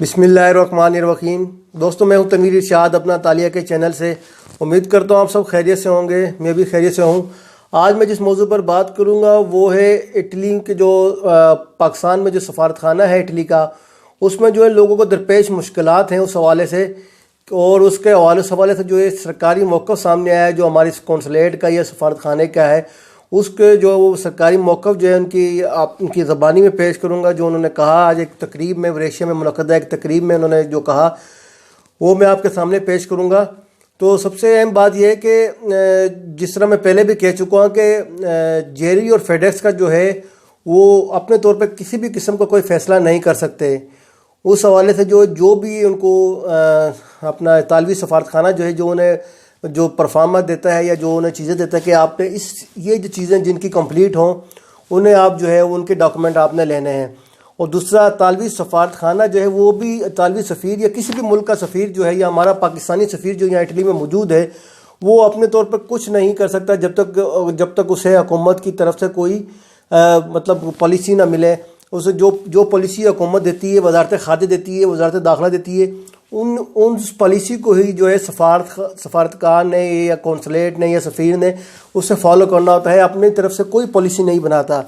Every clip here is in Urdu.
بسم اللہ الرحمن الرحیم۔ دوستوں میں ہوں تنویر ارشاد اپنا تعلیہ کے چینل سے۔ امید کرتا ہوں آپ سب خیریت سے ہوں گے، میں بھی خیریت سے ہوں۔ آج میں جس موضوع پر بات کروں گا وہ ہے اٹلی کے جو پاکستان میں جو سفارت خانہ ہے اٹلی کا، اس میں جو ہے لوگوں کو درپیش مشکلات ہیں اس حوالے سے، اور اس کے حوالے سے جو ہے سرکاری موقف سامنے آیا ہے جو ہماری کونسلیٹ کا یا سفارت خانے کا ہے، اس کے جو وہ سرکاری موقف جو ہے ان کی زبانی میں پیش کروں گا۔ جو انہوں نے کہا آج ایک تقریب میں مریشیا میں منعقدہ ایک تقریب میں انہوں نے جو کہا وہ میں آپ کے سامنے پیش کروں گا۔ تو سب سے اہم بات یہ ہے کہ جس طرح میں پہلے بھی کہہ چکا ہوں کہ جیری اور فیڈیکس کا جو ہے وہ اپنے طور پہ کسی بھی قسم کا کوئی فیصلہ نہیں کر سکتے۔ اس حوالے سے جو بھی ان کو اپنا اطالوی سفارت خانہ جو ہے جو انہیں جو پرفارمر دیتا ہے یا جو انہیں چیزیں دیتا ہے کہ آپ نے یہ جو چیزیں جن کی کمپلیٹ ہوں انہیں آپ جو ہے ان کے ڈاکومنٹ آپ نے لینے ہیں۔ اور دوسرا اطالوی سفارت خانہ جو ہے وہ بھی اطالوی سفیر یا کسی بھی ملک کا سفیر جو ہے یا ہمارا پاکستانی سفیر جو یہاں اٹلی میں موجود ہے وہ اپنے طور پر کچھ نہیں کر سکتا جب تک اسے حکومت کی طرف سے کوئی پالیسی نہ ملے۔ اسے جو پالیسی حکومت دیتی ہے، وزارت خارجہ دیتی ہے، وزارت داخلہ دیتی ہے، ان پالیسی کو ہی جو ہے سفارتکار نے یا کونسلیٹ نے یا سفیر نے اسے فالو کرنا ہوتا ہے، اپنی طرف سے کوئی پالیسی نہیں بناتا۔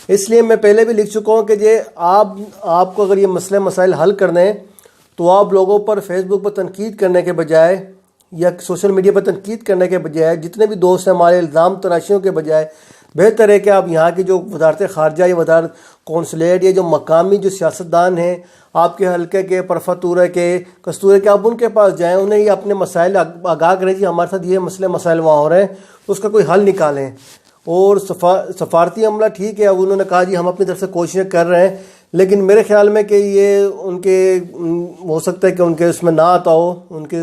اس لیے میں پہلے بھی لکھ چکا ہوں کہ آپ کو اگر یہ مسئلے مسائل حل کرنے ہیں تو آپ لوگوں پر فیس بک پر تنقید کرنے کے بجائے یا سوشل میڈیا پر تنقید کرنے کے بجائے، جتنے بھی دوست ہیں ہمارے الزام تراشیوں کے بجائے بہتر ہے کہ آپ یہاں کی جو وزارت خارجہ یا وزارت کونسلیٹ یا جو مقامی جو سیاستدان ہیں آپ کے حلقے کے پرفتورہ کے کستورے کے، آپ ان کے پاس جائیں، انہیں یہ اپنے مسائل آگاہ کریں کہ ہمارے ساتھ یہ مسئلے مسائل وہاں ہو رہے ہیں، اس کا کوئی حل نکالیں۔ اور سفارتی عملہ ٹھیک ہے، اب انہوں نے کہا جی ہم اپنی طرف سے کوششیں کر رہے ہیں، لیکن میرے خیال میں کہ یہ ان کے ہو سکتا ہے کہ ان کے اس میں نہ آتا ہو ان کے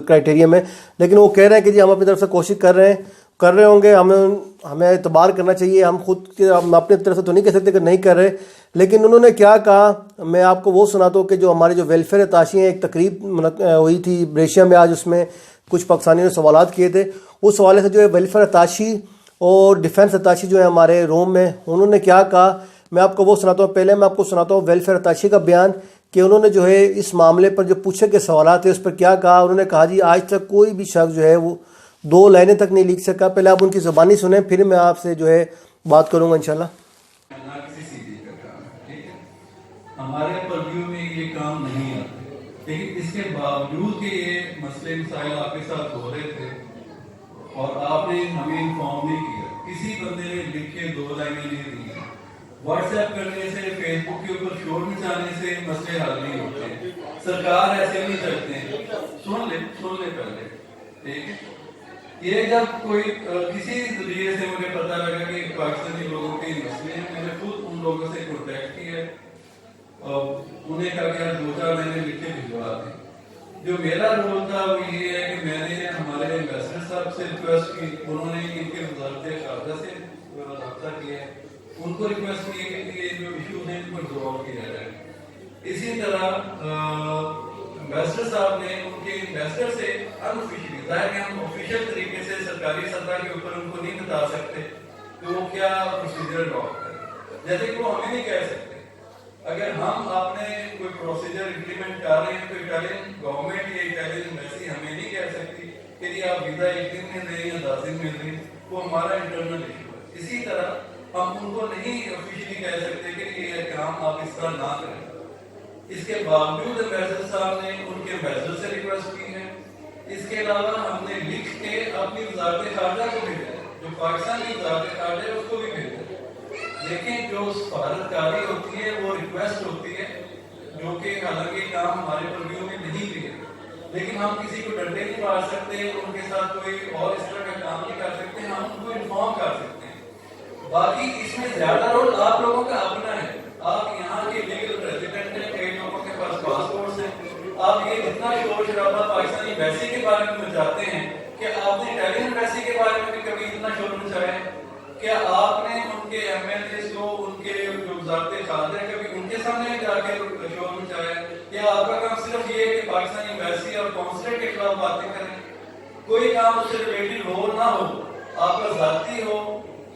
کرائٹیریا میں، لیکن وہ کہہ رہے ہیں کہ جی ہم اپنی طرف سے کوشش کر رہے ہوں گے، ہمیں اعتبار کرنا چاہیے۔ ہم اپنی طرف سے تو نہیں کہہ سکتے کہ نہیں کر رہے، لیکن انہوں نے کیا کہا میں آپ کو وہ سناتا ہوں کہ جو ہمارے جو ویلفیئر اتاشی ہیں، ایک تقریب ہوئی تھی مریشیا میں آج، اس میں کچھ پاکستانیوں نے سوالات کیے تھے، اس حوالے سے جو ہے ویلفیئر اتاشی اور ڈیفنس اتاشی جو ہے ہمارے روم میں، انہوں نے کیا کہا میں آپ کو وہ سناتا ہوں۔ پہلے میں آپ کو سناتا ہوں ویلفیئر اتاشی کا بیان کہ انہوں نے جو ہے اس معاملے پر جو پوچھے کے سوالات ہیں اس پر کیا کہا۔ انہوں نے کہا جی آج تک کوئی بھی شخص جو ہے وہ 2 لائنیں تک نہیں لکھ سکا۔ پہلے آپ ان کی زبانی سنیں پھر میں آپ سے جو ہے بات کروں گا انشاءاللہ۔ ہمارے پرویو میں یہ کام نہیں آتے، لیکن اس کے باوجود کہ یہ مسئلے مسائل آپ کے ساتھ ہو رہے تھے اور آپ نے ہمیں انفارم نہیں کیا، کسی بندے نے لکھ کے 2 لائنیں نہیں دی، واٹس ایپ کرنے سے، فیس بک کے اوپر شور مچانے سے مسئلے حل نہیں ہوتے۔ سرکار ایسے نہیں کرتے ہیں، سن لے پہلے، ٹھیک ہے۔ یہ جب کوئی کسی ذریعے سے مجھے پتہ لگا کہ پاکستانی لوگوں کے مسئلے ہیں، میں نے خود ان لوگوں سے کانٹیکٹ کیا اور انہیں کہا کہ 2-4 لائنیں لکھ کے بھجوا دیں۔ جو میرا رول تھا وہ یہ ہے کہ میں نے ہمارے ایمبیسڈر صاحب سے ریکویسٹ کی، انہوں نے ان کے وزارت خارجہ سے رابطہ کیا ہے، ان کو ریکویسٹ کی کہ یہ جو ایشوز ہیں ان کو ریزالو کیا جائے۔ اسی طرح ایمبیسڈر صاحب نے ان کے ایمبیسڈر سے انآفیشلی، ظاہر ہے ہم آفیشیل طریقے سے سرکاری سطح کے اوپر ان کو نہیں بتا سکتے کہ وہ کیا پروسیجر اڈاپٹ کریں، جیسے کہ وہ ہمیں نہیں کہہ سکتے۔ اگر ہم آپ نے کوئی پروسیجر امپلیمنٹ کر رہے ہیں تو اٹالین گورنمنٹ یا اٹالین ایمبیسی ہمیں نہیں کہہ سکتی کہ جی آپ ویزا 1 دن میں دیں یا 10 دن میں دیں، وہ ہمارا انٹرنل ایشو ہے۔ اسی طرح ہم ان کو نہیں آفیشلی کہہ سکتے کہ یہ کام آپ اس طرح نہ کریں۔ اس کے باوجود ایمبیسڈر صاحب نے ان کے ایمبیسڈر سے ریکویسٹ کی ہے۔ اس کے علاوہ ہم نے لکھ کے اپنی وزارت خارجہ کو بھیجا ہے، جو پاکستان کی وزارت خارجہ ہے اس کو بھی بھیجا ہے، لیکن جو سفارتکاری ہوتی ہے وہ ریکویسٹ ہوتی ہے، جو کہ حالانکہ کام ہمارے پرویو میں نہیں بھی ہے، لیکن ہم کسی کو ڈنڈے نہیں مار سکتے، ان کے ساتھ کوئی اور اس طرح کا کام نہیں کر سکتے، ہم ان کو انفارم کر سکتے ہیں۔ باقی اس میں زیادہ رول آپ لوگوں کا اپنا ہے، آپ یہاں کے لیگل ریزیڈنٹ ہیں، کئی لوگوں کے پاس پاسپورٹس ہیں، آپ یہ اتنا شور شرابہ پاکستانی ایمبیسی کے بارے میں مچاتے ہیں کہ آپ نے اٹالین ایمبیسی کے بارے میں بھی کبھی اتنا شور مچایا ہے؟ کیا آپ نے ان کے ایم ایل اے کو، ان کے جو وزارت خارجہ کبھی ان کے سامنے جا کے شور مچایا ہے؟ یا آپ کا کام صرف یہ ہے کہ پاکستانی ایمبیسی اور کونسلیٹ کے خلاف باتیں کریں؟ کوئی کام اس سے ریلیٹڈ ہو نہ ہو، آپ کا ذاتی ہو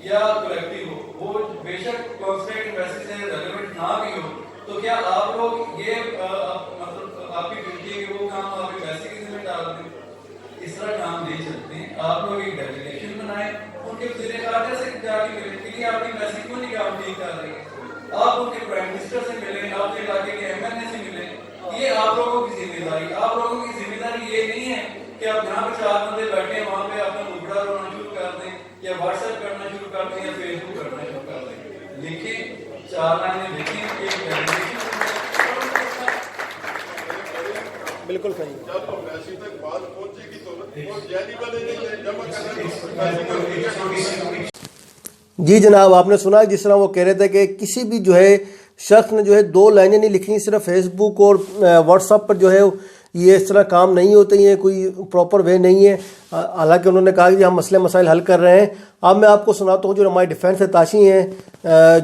یا کلیکٹیو ہو، وہ بے شک کونسلیٹ ایمبیسی سے ریلیونٹ نہ بھی ہو، تو کیا آپ لوگ یہ جا کے ملے کہ یہ آپ کی ایمبیسی کیوں نہیں کام نہیں کر رہی ہے، آپ ان کے پرائم منسٹر سے ملیں، آپ کے علاقے کے ایم این اے سے ملیں. یہ آپ لوگوں کی ذمہ داری. آپ لوگوں کی ذمہ داری یہ نہیں ہے کہ آپ جہاں پہ 4 بندے بیٹھے ہیں وہاں پہ اپنا مجبورہ رونا شروع کر دیں یا واٹس ایپ کرنا شروع کر دیں یا فیس بک کرنا شروع کر دیں. لکھیں 4 لائنیں لکھیں، ایک پریزنٹیشن. بالکل صحیح. جب ایمبیسی تک بات پہنچے گی تو وہ جیلی والے نہیں جمع کرنا. جی جناب، آپ نے سنا جس طرح وہ کہہ رہے تھے کہ کسی بھی جو ہے شخص نے جو ہے 2 لائنیں نہیں لکھنی، صرف فیس بک اور واٹس ایپ پر جو ہے یہ اس طرح کام نہیں ہوتے ہیں، کوئی پراپر وے نہیں ہے. حالانکہ انہوں نے کہا کہ ہم مسئلے مسائل حل کر رہے ہیں. اب میں آپ کو سناتا ہوں جو ہمارے ڈیفینس اتاشی ہیں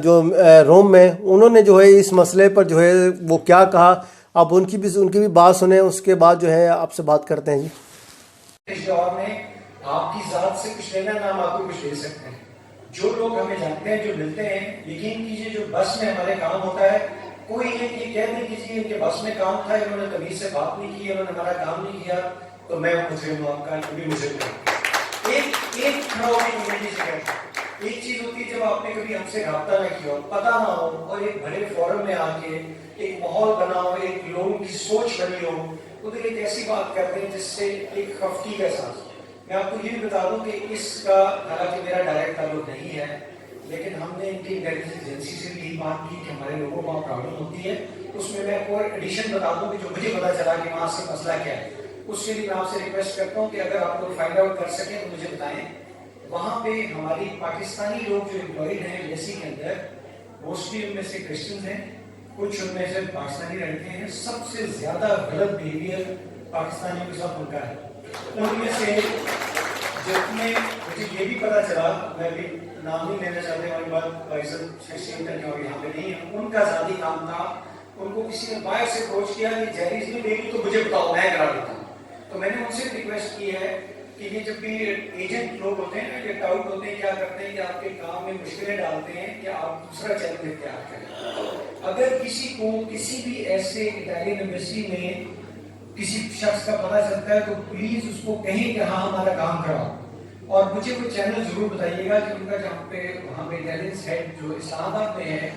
جو روم میں، انہوں نے جو ہے اس مسئلے پر جو ہے وہ کیا کہا. اب ان کی بھی بات سنیں، اس کے بعد جو ہے آپ سے بات کرتے ہیں. جی اس دور میں آپ کی ذات سے کچھ لینا نہ ہم آپ کو کچھ دے سکتے ہیں. جو لوگ ہمیں جانتے ہیں، جو ملتے ہیں، یقین کیجئے جو بس میں ہمارے کام ہوتا ہے، کوئی یہ کہہ نہیں کیجیے کہ بس میں کام تھا، انہوں نے تمیز سے بات نہیں کی، انہوں نے ہمارا کام نہیں کیا تو میں مجرم ہوں، آپ کا بھی مجرم ہوں. ایک کھڑا ہو کے کمیونٹی سے کہتا ہے. ایک چیز ہوتی ہے جب آپ نے کبھی ہم سے رابطہ نہ کیا ہو، پتہ نہ ہو، اور ایک بڑے فورم میں آ کے ایک ماحول بنا ہو، ایک لوگوں کی سوچ بنی ہو، ادھر ایک ایسی بات کرتے ہیں جس سے ایک خفگی کا احساس. میں آپ کو یہ بھی بتا دوں کہ اس کا حالانکہ میرا ڈائریکٹ تعلق نہیں ہے، لیکن ہم نے ان کی انٹیلیجنس ایجنسی سے بھی یہی بات کی کہ ہمارے لوگوں کو پرابلم ہوتی ہے. اس میں آپ کو ایڈیشن بتا دوں کہ جو مجھے پتا چلا کہ وہاں سے مسئلہ کیا ہے، اس کے لیے میں آپ سے ریکویسٹ کرتا ہوں کہ اگر آپ لوگ فائنڈ آؤٹ کر سکیں تو مجھے بتائیں. وہاں پہ ہماری پاکستانی لوگ جو امپلائڈ ہیں ایجنسی کے اندر، موسٹلی ان میں سے کرسچنز ہیں، کچھ ان میں سے پاکستانی لڑکے ہیں. سب سے زیادہ غلط بیہیویئر پاکستانیوں کے ساتھ ان کا ہے. ان میں سے جتنے مجھے یہ بھی پتا چلا، میں بھی نام نہیں لینا چاہتے والی بات اور یہاں پہ نہیں ہے، ان کا ذاتی کام تھا. ان کو کسی نے باہر سے اپروچ کیا کہ جیریز نہیں دے گی تو مجھے بتاؤ، میں کرا دیتا ہوں. تو میں نے ان سے ریکویسٹ کی ہے کہ یہ جب بھی ایجنٹ لوگ ہوتے ہیں نا، یہ ٹاؤٹ ہوتے ہیں، کیا کرتے ہیں کہ آپ کے کام میں مشکلیں ڈالتے ہیں کہ آپ دوسرا چیلنج اختیار کریں. اگر کسی کو کسی بھی ایسے اٹالین ایمبیسی میں کسی شخص کا پتہ چلتا ہے تو پلیز اس کو کہیں کہ ہاں ہمارا کام کراؤ. اور مجھے کوئی چینل ضرور بتائیے گا کہ ان کا جہاں پہ وہاں پہ انٹیلیجنس ہیڈ جو اسلام آباد میں ہے،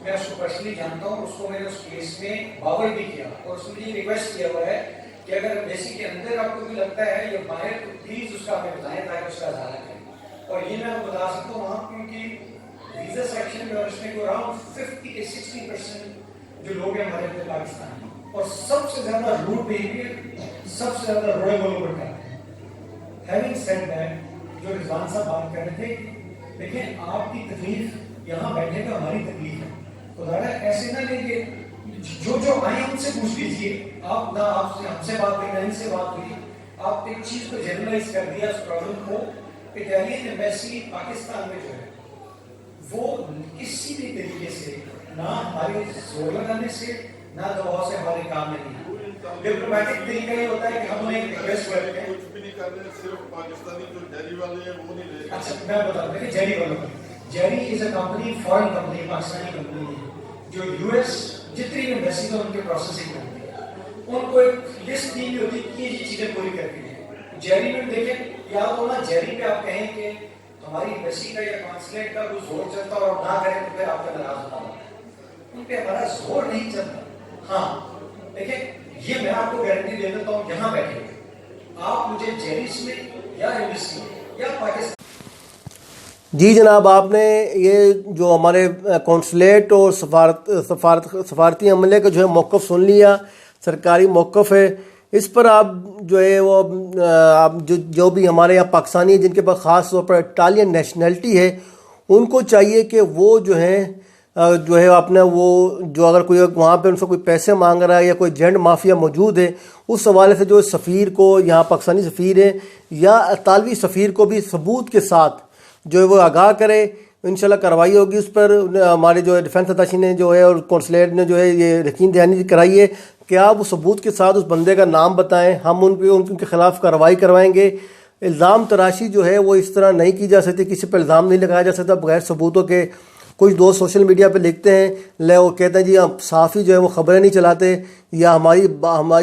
میں اس کو پرسنلی جانتا ہوں، اس کو میں نے اس کیس میں باور بھی کیا اور اس نے یہ ریکویسٹ کیا ہوا ہے کہ اگر ایمبیسی کے اندر آپ کو بھی لگتا ہے یا باہر تو پلیز اس کا ہمیں بتائیں تاکہ اس کا ازالہ کریں. اور یہ میں آپ کو بتا سکتا ہوں وہاں کیونکہ ویزا سیکشن میں اور اس میں اراؤنڈ 50-60% جو لوگ ہیں ہمارے اندر پاکستان، اور سب سے زیادہ روڈ بیہیویئر سب سے زیادہ روڑے بولوں پر کرتے ہیں. ہیونگ سیڈ دیٹ، جو رضوان صاحب بات کر رہے تھے، دیکھیں آپ کی تکلیف یہاں بیٹھنے کا ہماری تکلیف ہے. خدا رہا ایسے نہ لیں کہ جو آئے ان سے پوچھ لیجیے. آپ نہ آپ سے ہم سے بات ہوئی نہ ان سے بات ہوئی، آپ ایک چیز کو جنرلائز کر دیا اس پرابلم کو. اٹالین ایمبیسی پاکستان میں جو ہے وہ کسی بھی طریقے سے نہ ہمارے زور لگانے سے نہ دباؤ سے ہمارے کام میں نہیں. ڈپلومیٹک طریقہ یہ ہوتا ہے کہ ہم انہیں ریکویسٹ کرتے ہیں کچھ بھی نہیں کر رہے، صرف پاکستانی جو جیلی والے ہیں وہ نہیں لے. اچھا میں بتا دوں کہ جیری والوں Jerry is a company, foreign company, Pakistani company ہے جو یو ایس جتنی بھی ایمبیسی میں ان کے پروسیسنگ کرتی ہے. ان کو ایک لسٹ دی ہوئی ہوتی ہے کہ یہ چیزیں پوری کرتی ہیں. جیری میں دیکھیں یا تو نا جیری پہ آپ کہیں کہ ہماری ایمبیسی کا یا کانسلیٹ کا کوئی زور چلتا اور نہ کریں تو پھر آپ کا ناراض ہوتا ہے. ان پہ ہمارا زور نہیں چلتا. ہاں دیکھیں یہ میں آپ کو گارنٹی دے دیتا ہوں، یہاں بیٹھے آپ مجھے جیریس میں یا ایمبیسی یا پاکستان. جی جناب، آپ نے یہ جو ہمارے کونسلیٹ اور سفارتی عملے کا جو ہے موقف سن لیا، سرکاری موقف ہے. اس پر آپ جو ہے وہ آپ جو بھی ہمارے یہاں پاکستانی ہیں جن کے پاس خاص طور پر اٹالین نیشنلٹی ہے، ان کو چاہیے کہ وہ جو ہے اپنا وہ جو اگر کوئی وہاں پہ ان سے کوئی پیسے مانگ رہا ہے یا کوئی جینڈ مافیا موجود ہے، اس حوالے سے جو سفیر کو، یہاں پاکستانی سفیر ہے یا اطالوی سفیر کو بھی ثبوت کے ساتھ جو ہے وہ آگاہ کرے. انشاءاللہ کارروائی ہوگی اس پر. ہمارے جو ڈیفینس اتاشی نے جو ہے اور کونسلیٹ نے جو ہے یہ یقین دہانی کرائی ہے کہ آپ اس ثبوت کے ساتھ اس بندے کا نام بتائیں، ہم ان کے خلاف کارروائی کروائیں گے. الزام تراشی جو ہے وہ اس طرح نہیں کی جا سکتی، کسی پہ الزام نہیں لگایا جا سکتا بغیر ثبوتوں کے. کچھ دوست سوشل میڈیا پہ لکھتے ہیں، وہ کہتے ہیں جی ہم صحافی جو ہے وہ خبریں نہیں چلاتے یا ہماری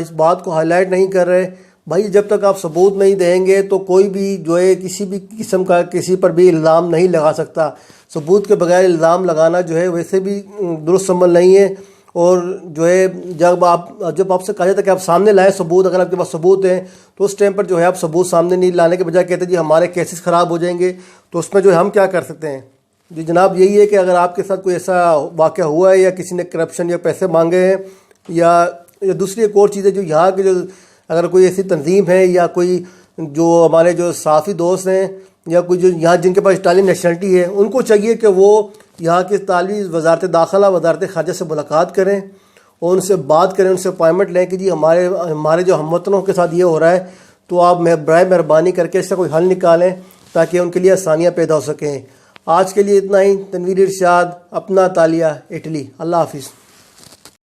اس بات کو ہائی لائٹ نہیں کر رہے. بھائی جب تک آپ ثبوت نہیں دیں گے تو کوئی بھی جو ہے کسی بھی قسم کا کسی پر بھی الزام نہیں لگا سکتا. ثبوت کے بغیر الزام لگانا جو ہے ویسے بھی درست عمل نہیں ہے. اور جو ہے جب آپ سے کہا جاتا ہے کہ آپ سامنے لائیں ثبوت، اگر آپ کے پاس ثبوت ہیں تو اس ٹائم پر جو ہے آپ ثبوت سامنے نہیں لانے کے بجائے کہتے ہیں جی ہمارے کیسز خراب ہو جائیں گے، تو اس میں جو ہے ہم کیا کر سکتے ہیں. جی جناب یہی ہے کہ اگر آپ کے ساتھ کوئی ایسا واقعہ ہوا ہے یا کسی نے کرپشن یا پیسے مانگے ہیں یا دوسری ایک اور چیز ہے جو یہاں کے جو اگر کوئی ایسی تنظیم ہے یا کوئی جو ہمارے جو صحافی دوست ہیں یا کوئی جو یہاں جن کے پاس اٹالین نیشنلٹی ہے، ان کو چاہیے کہ وہ یہاں کے طالبی وزارت داخلہ وزارت خارجہ سے ملاقات کریں اور ان سے بات کریں، ان سے اپائنٹمنٹ لیں کہ جی ہمارے جو ہم وطنوں کے ساتھ یہ ہو رہا ہے تو آپ برائے مہربانی کر کے اس سے کوئی حل نکالیں تاکہ ان کے لیے آسانیاں پیدا ہو سکیں. آج کے لیے اتنا ہی. تنویر ارشاد، اپنا تالیہ، اٹلی. اللہ حافظ.